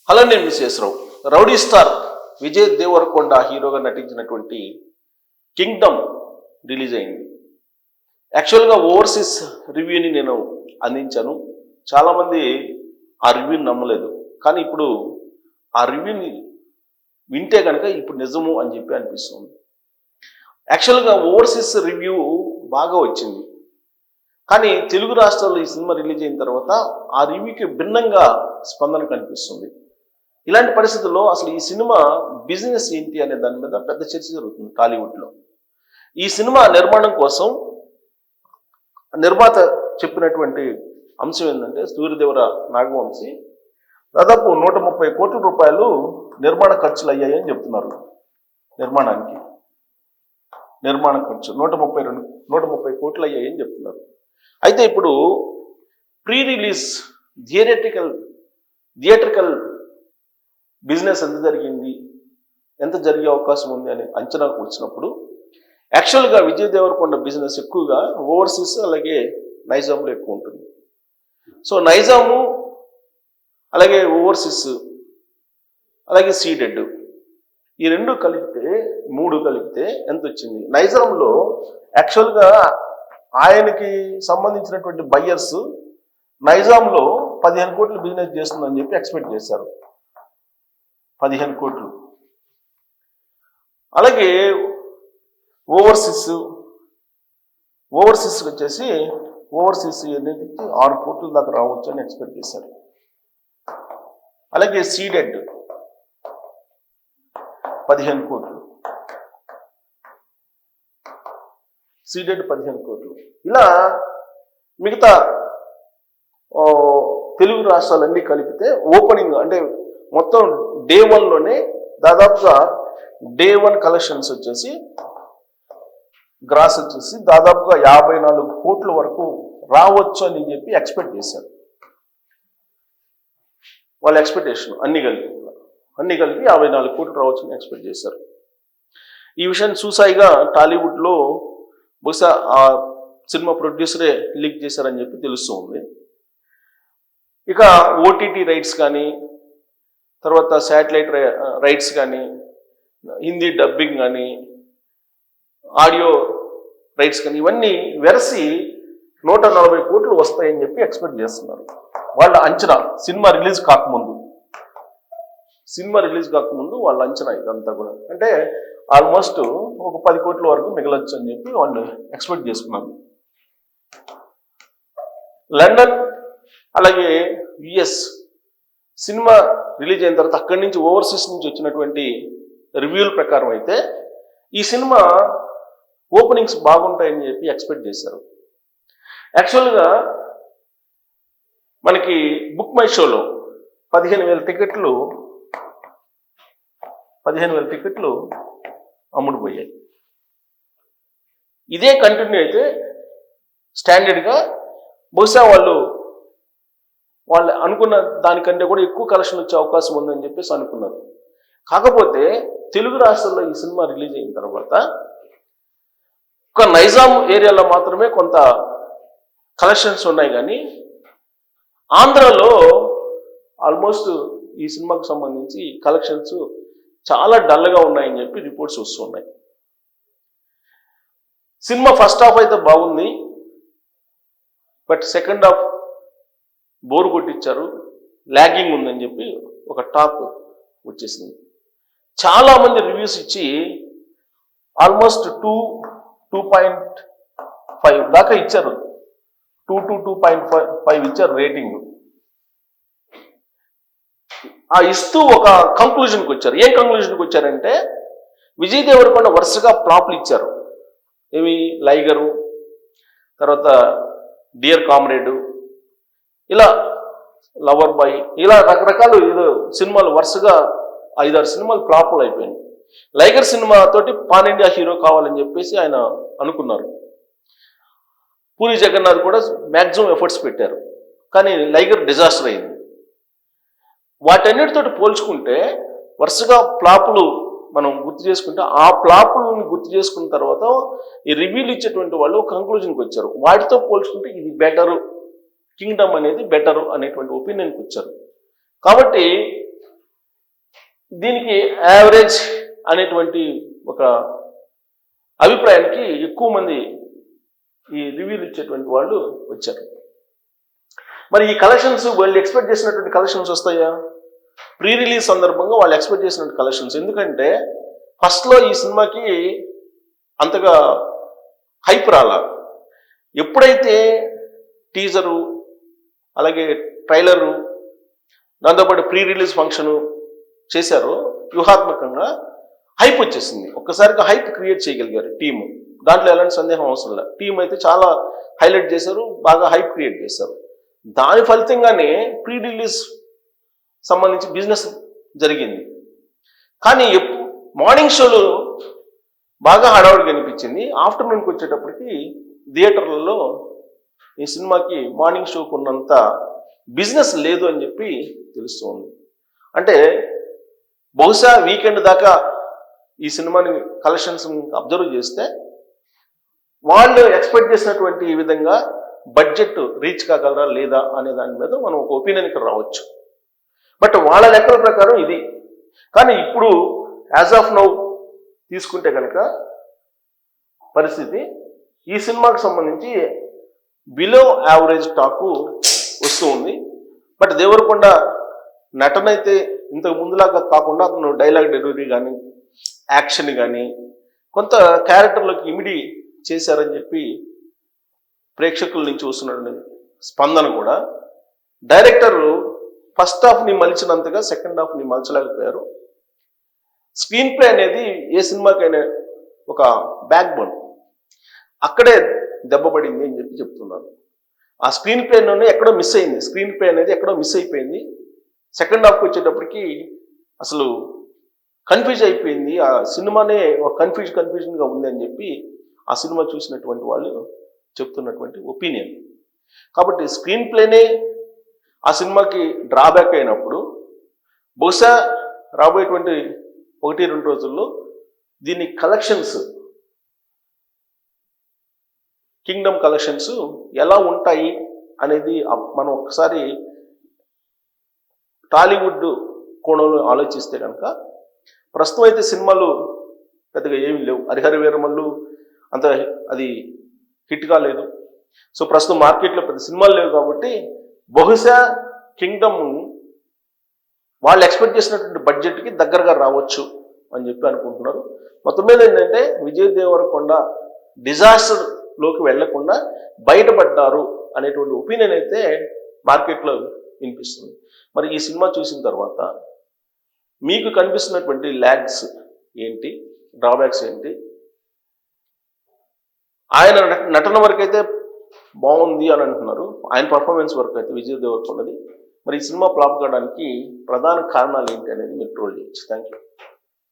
Hello, నేను మిస్ఎస్ రావు. Rowdy star Vijay Devarakonda హీరోగా నటించినటువంటి కింగ్డమ్ రిలీజ్ అయింది. యాక్చువల్గా ఓవర్సీస్ రివ్యూని నేను అందించాను. చాలామంది ఆ రివ్యూని నమ్మలేదు, కానీ ఇప్పుడు ఆ రివ్యూని వింటే కనుక ఇప్పుడు నిజము అని చెప్పి అనిపిస్తుంది. యాక్చువల్గా ఓవర్సీస్ రివ్యూ బాగా వచ్చింది, కానీ తెలుగు రాష్ట్రాల్లో ఈ సినిమా రిలీజ్ అయిన తర్వాత ఆ రివ్యూకి భిన్నంగా స్పందన కనిపిస్తుంది. ఇలాంటి పరిస్థితుల్లో అసలు ఈ సినిమా బిజినెస్ ఏంటి అనే దాని మీద పెద్ద చర్చ జరుగుతుంది టాలీవుడ్లో. ఈ సినిమా నిర్మాణం కోసం నిర్మాత చెప్పినటువంటి అంశం ఏంటంటే, సూర్యదేవర నాగవంశీ దాదాపు 130 కోట్ల రూపాయలు నిర్మాణ ఖర్చులు అయ్యాయని చెప్తున్నారు. నిర్మాణ ఖర్చు 130 కోట్లు అయ్యాయని చెప్తున్నారు. అయితే ఇప్పుడు ప్రీ రిలీజ్ థియేట్రికల్ బిజినెస్ ఎంత జరిగే అవకాశం ఉంది అని అంచనాకు వచ్చినప్పుడు యాక్చువల్గా విజయ్ దేవరకొండ బిజినెస్ ఎక్కువగా ఓవర్సీస్ అలాగే నైజాంలో ఎక్కువ ఉంటుంది. సో నైజాము అలాగే ఓవర్సీస్ అలాగే సీడెడ్ ఈ మూడు కలిపితే ఎంత వచ్చింది? నైజాంలో యాక్చువల్గా ఆయనకి సంబంధించినటువంటి బయ్యర్స్ నైజాంలో 15 కోట్లు బిజినెస్ చేస్తుందని చెప్పి ఎక్స్పెక్ట్ చేశారు. 15 కోట్లు. అలాగే ఓవర్సీస్ వచ్చేసి అనేది 6 కోట్ల దాకా రావచ్చు అని ఎక్స్పెక్ట్ చేశారు. అలాగే సీడెడ్ 15 కోట్లు. ఇలా మిగతా తెలుగు రాష్ట్రాలన్నీ కలిపితే ఓపెనింగ్ అంటే మొత్తం డే 1లోనే దాదాపుగా డే 1 కలెక్షన్స్ వచ్చేసి గ్రాస్ వచ్చేసి దాదాపుగా 54 కోట్ల వరకు రావచ్చు అని చెప్పి ఎక్స్పెక్ట్ చేశారు. వాళ్ళ ఎక్స్పెక్టేషన్ అన్ని కలిపి 54 కోట్లు రావచ్చు అని ఎక్స్పెక్ట్ చేశారు. ఈ విషయాన్ని చూసాయిగా టాలీవుడ్లో బహుశా ఆ సినిమా ప్రొడ్యూసరే లీక్ చేశారని చెప్పి తెలుస్తూ ఉంది. ఇక ఓటీటీ రైట్స్ కానీ, తర్వాత శాటిలైట్ రైట్స్ కానీ, హిందీ డబ్బింగ్ కానీ, ఆడియో రైట్స్ కానీ, ఇవన్నీ వెరసి 140 కోట్లు వస్తాయని చెప్పి ఎక్స్పెక్ట్ చేస్తున్నారు. వాళ్ళ అంచనా సినిమా రిలీజ్ కాకముందు వాళ్ళ అంచనా ఇదంతా కూడా. అంటే ఆల్మోస్ట్ ఒక 10 కోట్ల వరకు మిగలొచ్చు అని చెప్పి వాళ్ళు ఎక్స్పెక్ట్ చేసుకున్నారు. లండన్ అలాగే యుఎస్ సినిమా రిలీజ్ అయిన తర్వాత అక్కడి నుంచి ఓవర్సీస్ నుంచి వచ్చినటువంటి రివ్యూల ప్రకారం అయితే ఈ సినిమా ఓపెనింగ్స్ బాగుంటాయని చెప్పి ఎక్స్పెక్ట్ చేశారు. యాక్చువల్గా మనకి బుక్ మై షోలో 15,000 టికెట్లు అమ్ముడుపోయాయి. ఇదే కంటిన్యూ అయితే స్టాండర్డ్గా బహుశా వాళ్ళు అనుకున్న దానికంటే కూడా ఎక్కువ కలెక్షన్ వచ్చే అవకాశం ఉందని చెప్పేసి అనుకున్నారు. కాకపోతే తెలుగు రాష్ట్రాల్లో ఈ సినిమా రిలీజ్ అయిన తర్వాత ఒక నైజాం ఏరియాలో మాత్రమే కొంత కలెక్షన్స్ ఉన్నాయి, కానీ ఆంధ్రాలో ఆల్మోస్ట్ ఈ సినిమాకు సంబంధించి కలెక్షన్స్ చాలా డల్గా ఉన్నాయని చెప్పి రిపోర్ట్స్ వస్తున్నాయి. సినిమా ఫస్ట్ హాఫ్ అయితే బాగుంది, బట్ సెకండ్ హాఫ్ బోరు కొట్టించారు, ల్యాగింగ్ ఉందని చెప్పి ఒక టాక్ వచ్చేసింది. చాలామంది రివ్యూస్ ఇచ్చి ఆల్మోస్ట్ 2.5 దాకా ఇచ్చారు. 2 to 2.5 ఇచ్చారు రేటింగ్. ఆ ఇస్తూ ఒక కంక్లూజన్కి వచ్చారు. ఏం కంక్లూజన్కి వచ్చారంటే, విజయ్ దేవరకొండ వరుసగా ఫ్లాప్లు ఇచ్చారు. ఏమి లైగరు, తర్వాత డియర్ కామ్రేడు, ఇలా లవర్ బాయ్, ఇలా రకరకాలు సినిమాలు వరుసగా 5-6 సినిమాలు ఫ్లాపులు అయిపోయినాయి. లైగర్ సినిమా తోటి పాన్ ఇండియా హీరో కావాలని చెప్పేసి ఆయన అనుకున్నారు. పూరి జగన్నాథ్ కూడా మ్యాక్సిమం ఎఫర్ట్స్ పెట్టారు, కానీ లైగర్ డిజాస్టర్ అయింది. వాటన్నిటితోటి పోల్చుకుంటే వరుసగా ఫ్లాపులు మనం గుర్తు చేసుకుంటే, ఆ ఫ్లాపులను గుర్తు చేసుకున్న తర్వాత ఈ రివ్యూలు ఇచ్చేటువంటి వాళ్ళు కంక్లూజన్కి వచ్చారు. వాటితో పోల్చుకుంటే ఇది బెటరు, కింగ్డమ్ అనేది బెటరు అనేటువంటి ఒపీనియన్కి వచ్చారు. కాబట్టి దీనికి యావరేజ్ అనేటువంటి ఒక అభిప్రాయానికి ఎక్కువ మంది ఈ రివ్యూలు ఇచ్చేటువంటి వాళ్ళు వచ్చారు. మరి ఈ కలెక్షన్స్ వాళ్ళు ఎక్స్పెక్ట్ చేసినటువంటి కలెక్షన్స్ వస్తాయా? ప్రీ రిలీజ్ సందర్భంగా వాళ్ళు ఎక్స్పెక్ట్ చేసినటువంటి కలెక్షన్స్, ఎందుకంటే ఫస్ట్లో ఈ సినిమాకి అంతగా హైప్ రాలా. ఎప్పుడైతే టీజరు, అలాగే ట్రైలరు, దాంతోపాటు ప్రీ రిలీజ్ ఫంక్షను చేశారో వ్యూహాత్మకంగా హైప్ వచ్చేసింది. ఒక్కసారిగా హైప్ క్రియేట్ చేయగలిగారు టీము. దాంట్లో ఎలాంటి సందేహం అవసరం లేదు. టీం అయితే చాలా హైలైట్ చేశారు, బాగా హైప్ క్రియేట్ చేశారు. దాని ఫలితంగానే ప్రీ రిలీజ్ సంబంధించి బిజినెస్ జరిగింది. కానీ మార్నింగ్ షోలు బాగా హడావుడిగా అనిపించింది. ఆఫ్టర్నూన్కి వచ్చేటప్పటికి థియేటర్లలో ఈ సినిమాకి మార్నింగ్ షోకు ఉన్నంత బిజినెస్ లేదు అని చెప్పి తెలుస్తుంది. అంటే బహుశా వీకెండ్ దాకా ఈ సినిమాని కలెక్షన్స్ అబ్జర్వ్ చేస్తే వాళ్ళు ఎక్స్పెక్ట్ చేసినటువంటి విధంగా బడ్జెట్ రీచ్ కాగలరా లేదా అనే దాని మీద మనం ఒక ఒపీనియన్కి రావచ్చు. బట్ వాళ్ళ లెక్కల ప్రకారం ఇది. కానీ ఇప్పుడు యాజ్ ఆఫ్ నౌ తీసుకుంటే కనుక పరిస్థితి ఈ సినిమాకి సంబంధించి బిలో యావరేజ్ టాకు వస్తూ ఉంది. బట్ దేవరకొండ నటన అయితే ఇంతకు ముందులాగా కాకుండా అతను డైలాగ్ డెలివరీ కానీ, యాక్షన్ కానీ కొంత క్యారెక్టర్లోకి ఇమిడి చేశారని చెప్పి ప్రేక్షకుల నుంచి వస్తున్న స్పందన కూడా. డైరెక్టర్ ఫస్ట్ హాఫ్ని మలిచినంతగా సెకండ్ హాఫ్ని మలచలేకపోయారు. స్క్రీన్ ప్లే అనేది ఏ సినిమాకైనా ఒక బ్యాక్ బోన్, అక్కడే దెబ్బపడింది అని చెప్పి చెప్తున్నారు. ఆ స్క్రీన్ ప్లేలోనే ఎక్కడో మిస్ అయింది. స్క్రీన్ ప్లే అనేది ఎక్కడో మిస్ అయిపోయింది. సెకండ్ హాఫ్కి వచ్చేటప్పటికి అసలు కన్ఫ్యూజ్ అయిపోయింది. ఆ సినిమానే ఒక కన్ఫ్యూజన్గా ఉంది అని చెప్పి ఆ సినిమా చూసినటువంటి వాళ్ళు చెప్తున్నటువంటి ఒపీనియన్. కాబట్టి స్క్రీన్ ప్లేనే ఆ సినిమాకి డ్రాబ్యాక్ అయినప్పుడు బహుశా రాబోయేటువంటి 1-2 రోజుల్లో దీని కలెక్షన్స్, కింగ్డమ్ కలెక్షన్స్ ఎలా ఉంటాయి అనేది మనం ఒకసారి టాలీవుడ్ కోణంలో ఆలోచిస్తే కనుక ప్రస్తుతం అయితే సినిమాలు పెద్దగా ఏమీ లేవు. హరిహర వీరమల్లు అంత అది హిట్ కాలేదు. సో ప్రస్తుతం మార్కెట్లో పెద్ద సినిమాలు లేవు. కాబట్టి బహుశా కింగ్డమ్ వాళ్ళు ఎక్స్పెక్ట్ చేసినటువంటి బడ్జెట్కి దగ్గరగా రావచ్చు అని చెప్పి అనుకుంటున్నారు. మొత్తం మీద ఏంటంటే విజయ్ దేవరకొండ డిజాస్టర్లోకి వెళ్లకుండా బయటపడ్డారు అనేటువంటి ఒపీనియన్ అయితే మార్కెట్లో వినిపిస్తుంది. మరి ఈ సినిమా చూసిన తర్వాత మీకు కనిపిస్తున్నటువంటి ల్యాగ్స్ ఏంటి, డ్రాబ్యాక్స్ ఏంటి? ఆయన నటన వరకు అయితే బాగుంది అని అంటున్నారు. ఆయన పర్ఫార్మెన్స్ వరకు అయితే విజయ్ దేవరకొండది. మరి ఈ సినిమా ఫ్లాప్ కావడానికి ప్రధాన కారణాలు ఏంటి అనేది మీరు ట్రోల్ చేయొచ్చు. Thank you.